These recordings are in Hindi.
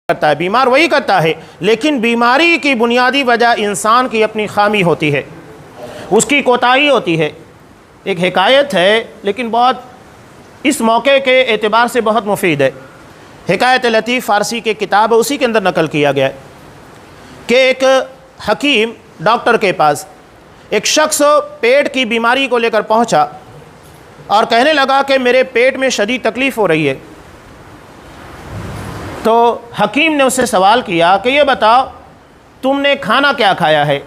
करता है, बीमार वही करता है, लेकिन बीमारी की बुनियादी वजह इंसान की अपनी खामी होती है, उसकी कोताही होती है। एक हिकायत है लेकिन बहुत इस मौके के एतबार से बहुत मुफीद है। हिकायत लतीफ़ फ़ारसी की किताब है, उसी के अंदर नकल किया गया है कि एक हकीम डॉक्टर के पास एक शख्स पेट की बीमारी को लेकर पहुंचा और कहने लगा कि मेरे पेट में शदीद तकलीफ़ हो रही है। तो हकीम ने उससे सवाल किया कि ये बताओ तुमने खाना क्या खाया है।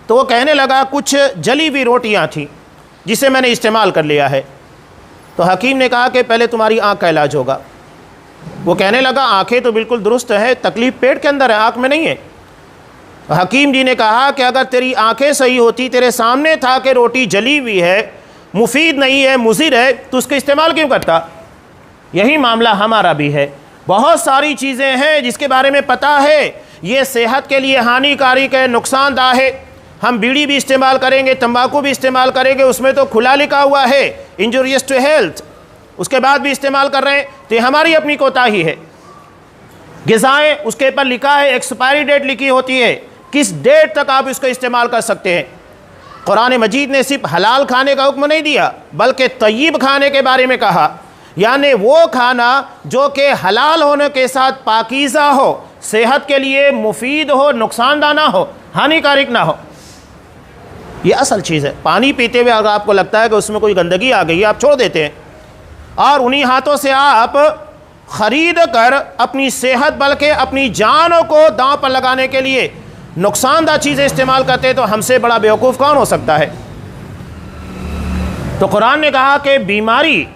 तो वो कहने लगा कुछ जली हुई रोटियां थी जिसे मैंने इस्तेमाल कर लिया है। तो हकीम ने कहा कि पहले तुम्हारी आँख का इलाज होगा। वो कहने लगा आँखें तो बिल्कुल दुरुस्त है, तकलीफ़ पेट के अंदर है, आँख में नहीं है। तो हकीम जी ने कहा कि अगर तेरी आँखें सही होती, तेरे सामने था कि रोटी जली हुई है, मुफीद नहीं है, मुज़िर है, तो उसका इस्तेमाल क्यों करता। यही मामला हमारा भी है। बहुत सारी चीज़ें हैं जिसके बारे में पता है ये सेहत के लिए हानिकारक है, नुकसानदाह है। हम बीड़ी भी इस्तेमाल करेंगे, तंबाकू भी इस्तेमाल करेंगे, उसमें तो खुला लिखा हुआ है इंजूरियस टू हेल्थ, उसके बाद भी इस्तेमाल कर रहे हैं, तो ये हमारी अपनी कोताही है। ग़िज़ाएँ उसके ऊपर लिखा है, एक्सपायरी डेट लिखी होती है, किस डेट तक आप इसको इस्तेमाल कर सकते हैं। कुरान मजीद ने सिर्फ हलाल खाने का हुक्म नहीं दिया बल्कि तय्यब खाने के बारे में कहा, यानी वो खाना जो कि हलाल होने के साथ पाकीज़ा हो, सेहत के लिए मुफीद हो, नुकसानदाह ना हो, हानिकारक ना हो। ये असल चीज़ है। पानी पीते हुए अगर आपको लगता है कि उसमें कोई गंदगी आ गई है, आप छोड़ देते हैं और उन्हीं हाथों से आप ख़रीद कर अपनी सेहत बल्कि अपनी जानों को दांव पर लगाने के लिए नुकसानदाह चीज़ें इस्तेमाल करते हैं, तो हमसे बड़ा बेवकूफ़ कौन हो सकता है। तो कुरान ने कहा कि बीमारी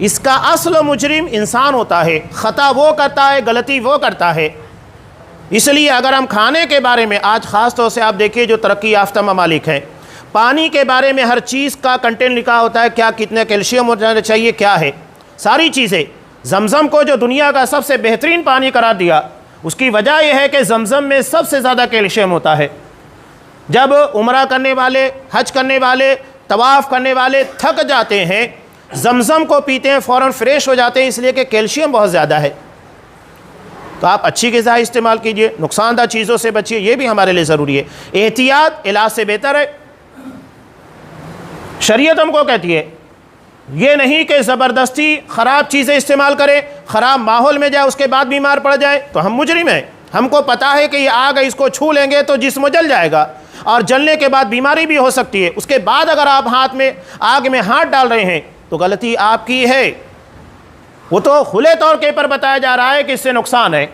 इसका असल मुजरिम इंसान होता है, ख़ता वो करता है, गलती वो करता है। इसलिए अगर हम खाने के बारे में आज ख़ास तौर से आप देखिए जो तरक्की याफ्ता ममालिक हैं, पानी के बारे में हर चीज़ का कंटेंट लिखा होता है, क्या कितने कैल्शियम होना चाहिए, क्या है सारी चीज़ें। जमज़म को जो दुनिया का सबसे बेहतरीन पानी करार दिया, उसकी वजह यह है कि जमज़म में सबसे ज़्यादा कैल्शियम होता है। जब उम्रा करने वाले, हज करने वाले, तवाफ़ करने वाले थक जाते हैं, जमज़म को पीते हैं, फ़ौरन फ्रेश हो जाते हैं, इसलिए कि कैल्शियम बहुत ज़्यादा है। तो आप अच्छी ग़िज़ा इस्तेमाल कीजिए, नुकसानदाह चीज़ों से बचिए, ये भी हमारे लिए ज़रूरी है। एहतियात इलाज से बेहतर है। शरीयत हमको कहती है ये नहीं कि ज़बरदस्ती ख़राब चीज़ें इस्तेमाल करें, ख़राब माहौल में जाए, उसके बाद बीमार पड़ जाए तो हम मुजरिम हैं। हमको पता है कि ये आग है, इसको छू लेंगे तो जिस्म जल जाएगा और जलने के बाद बीमारी भी हो सकती है। उसके बाद अगर आप हाथ में आग में हाथ डाल रहे हैं तो गलती आपकी है। वो तो खुले तौर के पर बताया जा रहा है कि इससे नुकसान है।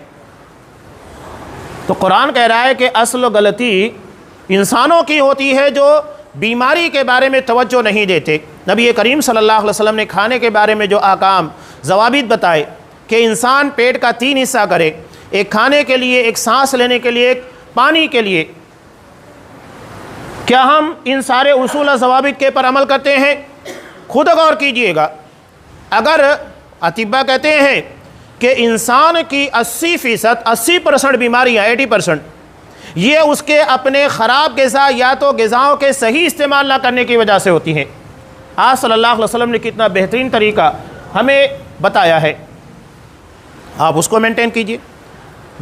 तो कुरान कह रहा है कि असल गलती इंसानों की होती है जो बीमारी के बारे में तवज्जो नहीं देते। नबी करीम सल्लल्लाहु अलैहि वसल्लम ने खाने के बारे में जो आकाम ज़वाबित बताए कि इंसान पेट का 3 हिस्सा करे, एक खाने के लिए, एक सांस लेने के लिए, एक पानी के लिए। क्या हम इन सारे उसूल ज़वाबित के पर अमल करते हैं? खुद गौर कीजिएगा। अगर अतिबा कहते हैं कि इंसान की 80% 80% बीमारियाँ 80% ये उसके अपने ख़राब ग़िज़ा या तो ग़िज़ाओं के सही इस्तेमाल ना करने की वजह से होती हैं। आज सल्लल्लाहु अलैहि वसल्लम ने कितना बेहतरीन तरीका हमें बताया है, आप उसको मेंटेन कीजिए।